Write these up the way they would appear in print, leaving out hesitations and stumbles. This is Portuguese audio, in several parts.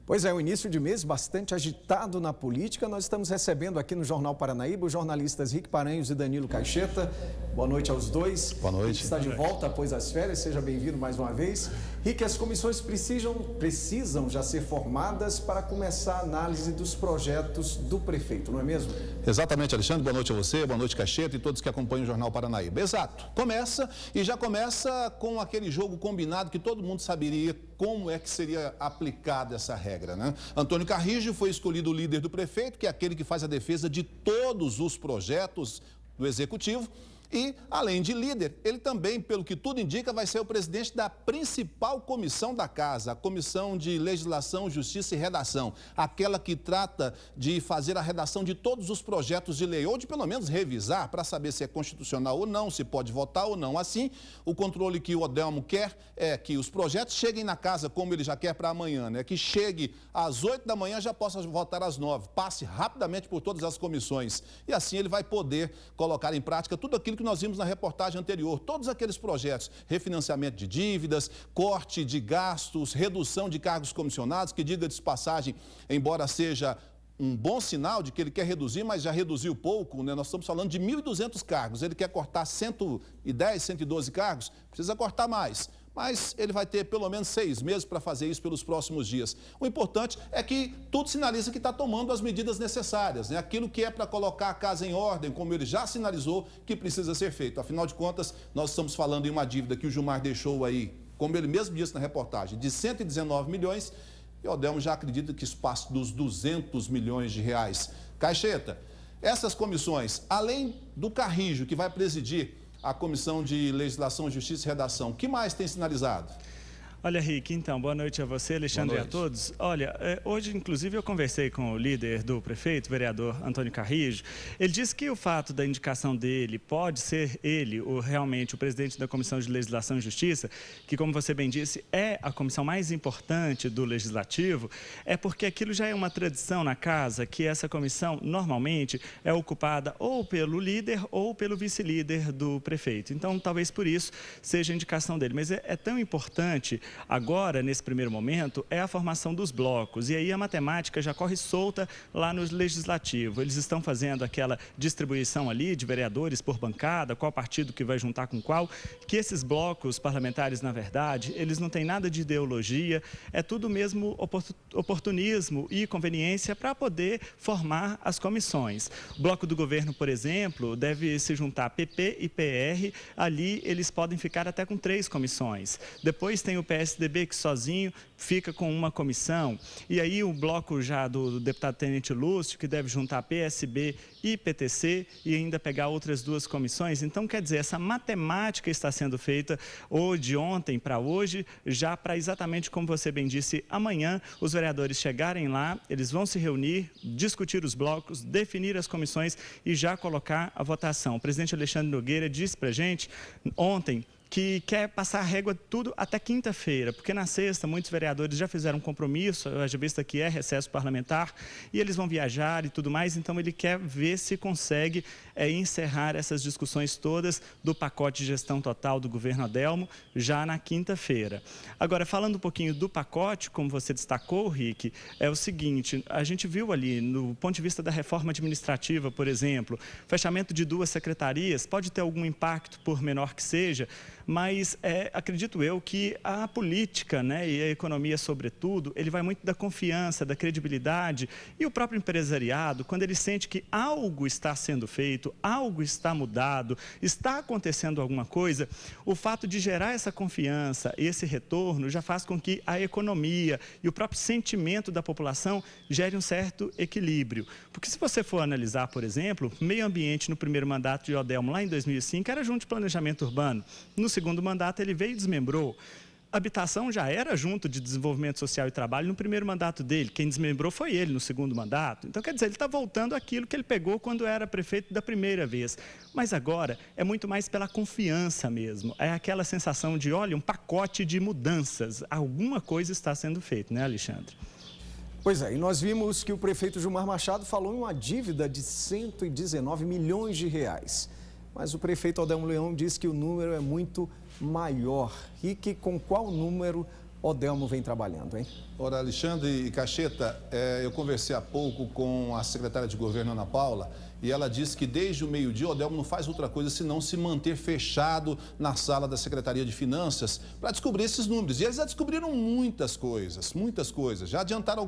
Pois é, o início de mês bastante agitado na política. Nós estamos recebendo aqui no Jornal Paranaíba os jornalistas Rick Paranhos e Danilo Caixeta. Boa noite aos dois. Boa noite. Rick está de volta após as férias, seja bem-vindo mais uma vez. Rick, as comissões precisam já ser formadas para começar a análise dos projetos do prefeito, não é mesmo? Exatamente, Alexandre. Boa noite a você, boa noite, Caixeta e todos que acompanham o Jornal Paranaíba. Exato. Começa e já começa com aquele jogo combinado que todo mundo saberia como é que seria aplicada essa regra, né? Antônio Carrijo foi escolhido o líder do prefeito, que é aquele que faz a defesa de todos os projetos do executivo. E, além de líder, ele também, pelo que tudo indica, vai ser o presidente da principal comissão da Casa, a Comissão de Legislação, Justiça e Redação, aquela que trata de fazer a redação de todos os projetos de lei, ou de pelo menos revisar para saber se é constitucional ou não, se pode votar ou não. Assim, o controle que o Odelmo quer é que os projetos cheguem na Casa como ele já quer para amanhã, né? Que chegue às 8 da manhã, já possa votar às 9, passe rapidamente por todas as comissões. E assim ele vai poder colocar em prática tudo aquilo que nós vimos na reportagem anterior, todos aqueles projetos, refinanciamento de dívidas, corte de gastos, redução de cargos comissionados, que diga de passagem, embora seja um bom sinal de que ele quer reduzir, mas já reduziu pouco, né? Nós estamos falando de 1.200 cargos, ele quer cortar 110, 112 cargos, precisa cortar mais. Mas ele vai ter pelo menos 6 meses para fazer isso pelos próximos dias. O importante é que tudo sinaliza que está tomando as medidas necessárias, né? Aquilo que é para colocar a casa em ordem, como ele já sinalizou que precisa ser feito. Afinal de contas, nós estamos falando em uma dívida que o Gilmar deixou aí, como ele mesmo disse na reportagem, de 119 milhões, e o Odelmo já acredita que isso passa dos 200 milhões de reais. Caixeta, essas comissões, além do Carrijo, que vai presidir a Comissão de Legislação, Justiça e Redação, o que mais tem sinalizado? Olha, Rick, então, boa noite a você, Alexandre, e a todos. Olha, hoje, inclusive, eu conversei com o líder do prefeito, o vereador Antônio Carrijo. Ele disse que o fato da indicação dele pode ser ele, realmente, o presidente da Comissão de Legislação e Justiça, que, como você bem disse, é a comissão mais importante do Legislativo, é porque aquilo já é uma tradição na casa, que essa comissão, normalmente, é ocupada ou pelo líder ou pelo vice-líder do prefeito. Então, talvez por isso seja a indicação dele. Mas é tão importante. Agora, nesse primeiro momento, é a formação dos blocos. E aí a matemática já corre solta lá no Legislativo. Eles estão fazendo aquela distribuição ali de vereadores por bancada, qual partido que vai juntar com qual, que esses blocos parlamentares, na verdade, eles não têm nada de ideologia, é tudo mesmo oportunismo e conveniência para poder formar as comissões. O bloco do governo, por exemplo, deve se juntar PP e PR, ali eles podem ficar até com 3 comissões. Depois tem o PSDB, que sozinho fica com uma comissão, e aí o bloco já do deputado Tenente Lúcio, que deve juntar PSB e PTC e ainda pegar outras 2 comissões. Então, quer dizer, essa matemática está sendo feita ou de ontem para hoje, já para exatamente como você bem disse, amanhã os vereadores chegarem lá, eles vão se reunir, discutir os blocos, definir as comissões e já colocar a votação. O presidente Alexandre Nogueira disse para a gente ontem que quer passar a régua tudo até quinta-feira, porque na sexta muitos vereadores já fizeram um compromisso, haja vista que é recesso parlamentar, e eles vão viajar e tudo mais, então ele quer ver se consegue encerrar essas discussões todas do pacote de gestão total do governo Odelmo já na quinta-feira. Agora, falando um pouquinho do pacote, como você destacou, Rick, é o seguinte, a gente viu ali, no ponto de vista da reforma administrativa, por exemplo, fechamento de 2 secretarias pode ter algum impacto, por menor que seja, mas acredito eu que a política, né, e a economia, sobretudo, ele vai muito da confiança, da credibilidade, e o próprio empresariado, quando ele sente que algo está sendo feito, algo está mudado, está acontecendo alguma coisa, o fato de gerar essa confiança, esse retorno, já faz com que a economia e o próprio sentimento da população gere um certo equilíbrio. Porque se você for analisar, por exemplo, meio ambiente no primeiro mandato de Odelmo, lá em 2005, era junto de planejamento urbano. No segundo mandato, ele veio e desmembrou. Habitação já era junto de desenvolvimento social e trabalho no primeiro mandato dele. Quem desmembrou foi ele no segundo mandato. Então, quer dizer, ele está voltando àquilo que ele pegou quando era prefeito da primeira vez. Mas agora é muito mais pela confiança mesmo. É aquela sensação de, olha, um pacote de mudanças. Alguma coisa está sendo feita, né, Alexandre? Pois é, e nós vimos que o prefeito Gilmar Machado falou em uma dívida de 119 milhões de reais. Mas o prefeito Odelmo Leão diz que o número é muito maior. E que com qual número Odelmo vem trabalhando, hein? Ora, Alexandre e Cacheta, eu conversei há pouco com a secretária de governo, Ana Paula, e ela disse que desde o meio-dia o Odelmo não faz outra coisa senão se manter fechado na sala da Secretaria de Finanças para descobrir esses números. E eles já descobriram muitas coisas, já adiantaram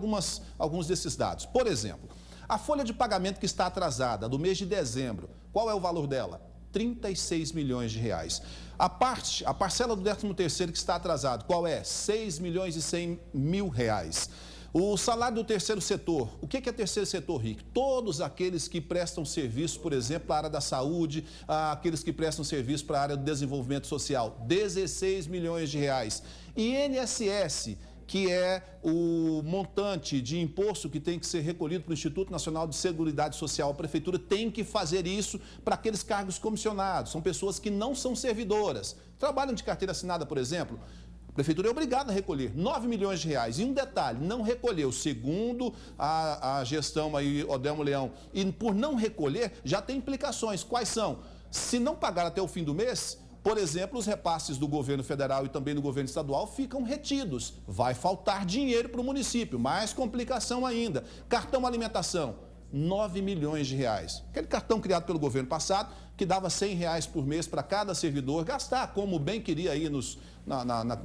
alguns desses dados. Por exemplo, a folha de pagamento que está atrasada do mês de dezembro, qual é o valor dela? 36 milhões de reais. A parcela do 13º que está atrasado, qual é? 6 milhões e 100 mil reais. O salário do terceiro setor, o que é terceiro setor, Rick? Todos aqueles que prestam serviço, por exemplo, para a área da saúde, aqueles que prestam serviço para a área do desenvolvimento social, 16 milhões de reais. E INSS, que é o montante de imposto que tem que ser recolhido para o Instituto Nacional de Seguridade Social. A Prefeitura tem que fazer isso para aqueles cargos comissionados. São pessoas que não são servidoras. Trabalham de carteira assinada, por exemplo. A Prefeitura é obrigada a recolher 9 milhões de reais. E um detalhe, não recolheu, segundo a gestão aí, Odelmo Leão. E por não recolher, já tem implicações. Quais são? Se não pagar até o fim do mês, por exemplo, os repasses do governo federal e também do governo estadual ficam retidos. Vai faltar dinheiro para o município. Mais complicação ainda. Cartão alimentação, 9 milhões de reais. Aquele cartão criado pelo governo passado, que dava 100 reais por mês para cada servidor gastar, como bem queria ir nos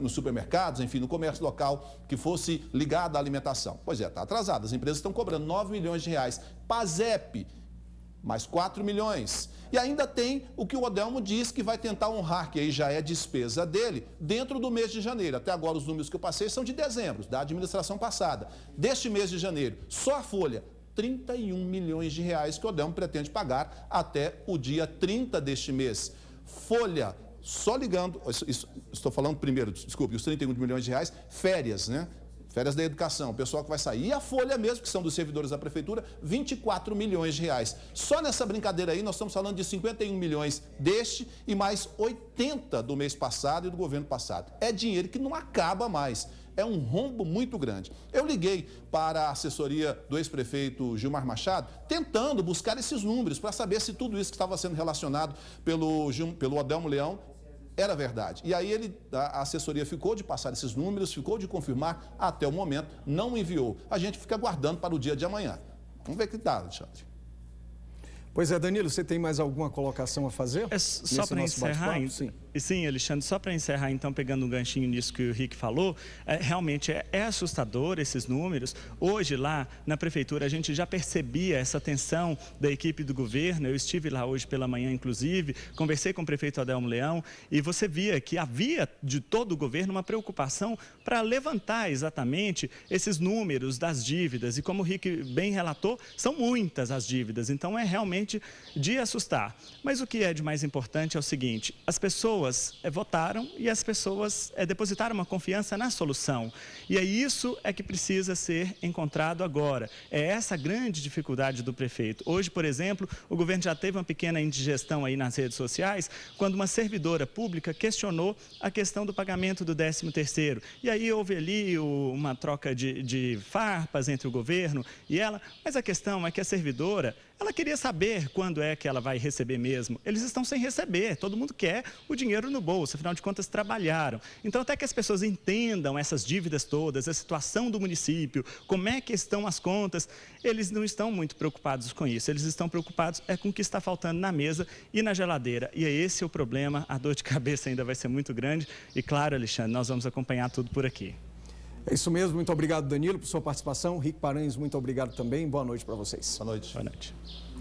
supermercados, enfim, no comércio local, que fosse ligado à alimentação. Pois é, está atrasado. As empresas estão cobrando 9 milhões de reais. PASEP, mais 4 milhões. E ainda tem o que o Odelmo diz que vai tentar honrar, que aí já é despesa dele, dentro do mês de janeiro. Até agora os números que eu passei são de dezembro, da administração passada. Deste mês de janeiro, só a folha, 31 milhões de reais que o Odelmo pretende pagar até o dia 30 deste mês. Folha, só ligando, estou falando primeiro, desculpe, os 31 milhões de reais, férias, né? Férias da educação, o pessoal que vai sair. E a folha mesmo, que são dos servidores da prefeitura, 24 milhões de reais. Só nessa brincadeira aí, nós estamos falando de 51 milhões deste e mais 80 do mês passado e do governo passado. É dinheiro que não acaba mais. É um rombo muito grande. Eu liguei para a assessoria do ex-prefeito Gilmar Machado, tentando buscar esses números para saber se tudo isso que estava sendo relacionado pelo Odelmo Leão era verdade. E aí a assessoria ficou de passar esses números, ficou de confirmar, até o momento não enviou. A gente fica aguardando para o dia de amanhã. Vamos ver o que dá, Alexandre. Pois é, Danilo, você tem mais alguma colocação a fazer? Só para encerrar, sim, Alexandre, só para encerrar, então, pegando um ganchinho nisso que o Rick falou, realmente é assustador esses números. Hoje, lá na prefeitura, a gente já percebia essa tensão da equipe do governo. Eu estive lá hoje pela manhã, inclusive, conversei com o prefeito Odelmo Leão, e você via que havia de todo o governo uma preocupação para levantar exatamente esses números das dívidas. E como o Rick bem relatou, são muitas as dívidas, então é realmente de assustar. Mas o que é de mais importante é o seguinte: as pessoas votaram e as pessoas depositaram uma confiança na solução. E é isso que precisa ser encontrado agora. É essa grande dificuldade do prefeito. Hoje, por exemplo, o governo já teve uma pequena indigestão aí nas redes sociais, quando uma servidora pública questionou a questão do pagamento do 13º. E aí houve ali uma troca de farpas entre o governo e ela, mas a questão é que a servidora, ela queria saber quando é que ela vai receber mesmo. Eles estão sem receber, todo mundo quer o dinheiro no bolso, afinal de contas trabalharam. Então, até que as pessoas entendam essas dívidas todas, a situação do município, como é que estão as contas, eles não estão muito preocupados com isso. Eles estão preocupados com o que está faltando na mesa e na geladeira. E é esse o problema, a dor de cabeça ainda vai ser muito grande. E claro, Alexandre, nós vamos acompanhar tudo por aqui. É isso mesmo, muito obrigado, Danilo, por sua participação. Rick Paranhos, muito obrigado também. Boa noite para vocês. Boa noite. Boa noite.